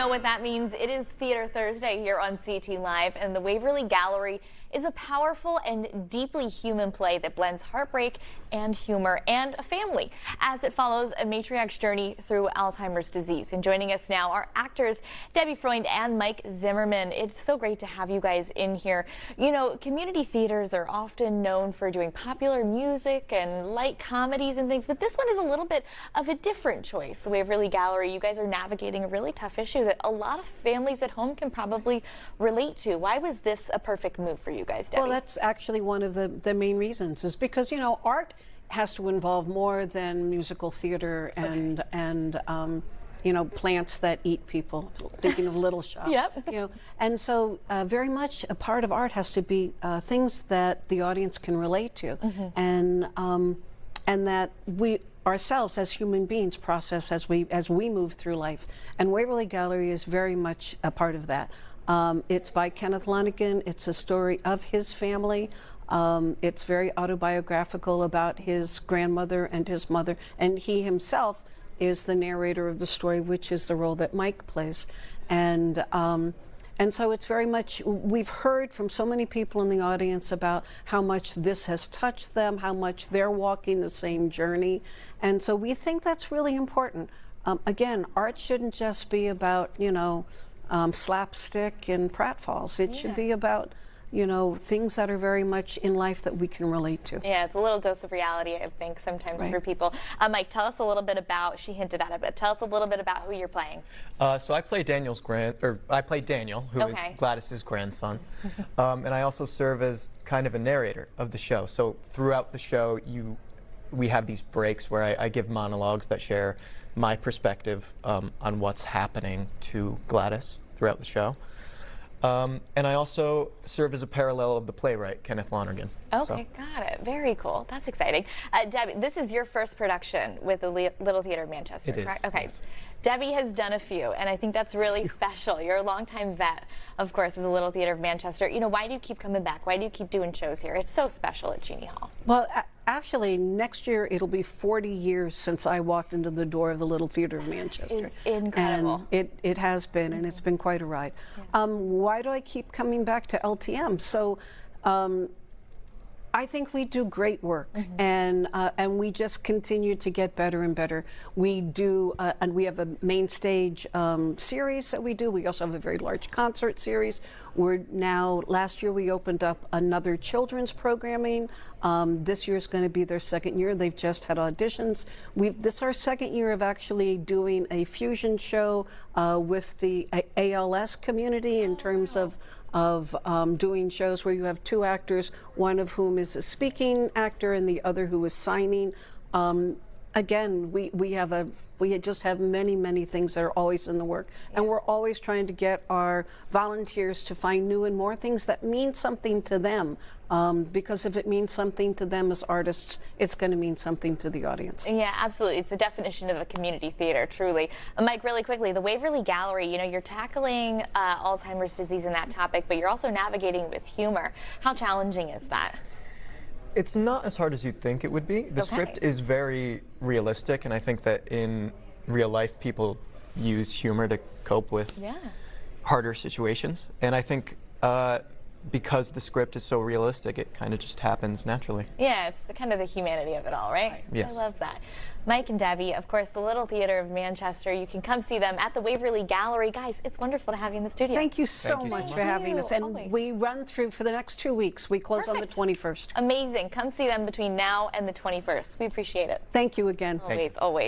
know what that means. It is Theater Thursday here on CT Live, and the Waverly Gallery is a powerful and deeply human play that blends heartbreak and humor and a family as it follows a matriarch's journey through Alzheimer's disease. And joining us now are actors Debbie Freund and Mike Zimmerman. It's so great to have you guys in here. You know, community theaters are often known for doing popular music and light comedies and things, but this one is a little bit of a different choice. The Waverly Gallery, you guys are navigating a really tough issue that a lot of families at home can probably relate to. Why was this a perfect move for you guys, Debbie? Well, that's actually one of the main reasons, is because, you know, art has to involve more than musical theater and you know, plants that eat people. Thinking of Little Shop. Yep. You know, and so very much a part of art has to be things that the audience can relate to, and that we ourselves as human beings process as we move through life. And Waverly Gallery is very much a part of that. It's by Kenneth Lonergan. It's a story of his family. It's very autobiographical about his grandmother and his mother, and he himself is the narrator of the story, which is the role that Mike plays. And so it's very much, we've heard from so many people in the audience about how much this has touched them, how much they're walking the same journey. And so we think that's really important. Again, art shouldn't just be about, you know, slapstick and pratfalls. It should be about, you know, things that are very much in life that we can relate to. Yeah, it's a little dose of reality, I think, sometimes for people. Mike, tell us a little bit about, she hinted at it, but tell us a little bit about who you're playing. So I play Daniel, who is Gladys's grandson. And I also serve as kind of a narrator of the show. So throughout the show, we have these breaks where I give monologues that share my perspective on what's happening to Gladys throughout the show. And I also serve as a parallel of the playwright, Kenneth Lonergan. Okay, got it. Very cool. That's exciting. Debbie, this is your first production with the Little Theater of Manchester, correct? Okay. Yes. Debbie has done a few, and I think that's really special. You're a longtime vet, of course, of the Little Theater of Manchester. You know, why do you keep coming back? Why do you keep doing shows here? It's so special at Cheney Hall. Well, actually, next year it'll be 40 years since I walked into the door of the Little Theater of Manchester. It's incredible. And it has been, and it's been quite a ride. Yeah. Why do I keep coming back to LTM? So, I think we do great work, and we just continue to get better and better. We do, and we have a main stage series that we do. We also have a very large concert series. We're now, last year we opened up another children's programming. This year is going to be their second year. They've just had auditions. This is our second year of actually doing a fusion show with the ALS community in terms of doing shows where you have two actors, one of whom is a speaking actor and the other who is signing. Again, we just have many things that are always in the work, and we're always trying to get our volunteers to find new and more things that mean something to them, because if it means something to them as artists, it's going to mean something to the audience. Yeah, absolutely. It's the definition of a community theater, truly. Mike, really quickly, the Waverly Gallery, you know, you're tackling Alzheimer's disease in that topic, but you're also navigating with humor. How challenging is that? It's not as hard as you'd think it would be. The script is very realistic, and I think that in real life people use humor to cope with harder situations. And I think because the script is so realistic, it kind of just happens naturally. Yeah, it's kind of the humanity of it all, right? Yes. I love that. Mike and Debbie, of course, the Little Theater of Manchester. You can come see them at the Waverly Gallery. Guys, it's wonderful to have you in the studio. Thank you so much for having us. And we run through for the next 2 weeks. We close on the 21st. Amazing. Come see them between now and the 21st. We appreciate it. Thank you again. Always, always.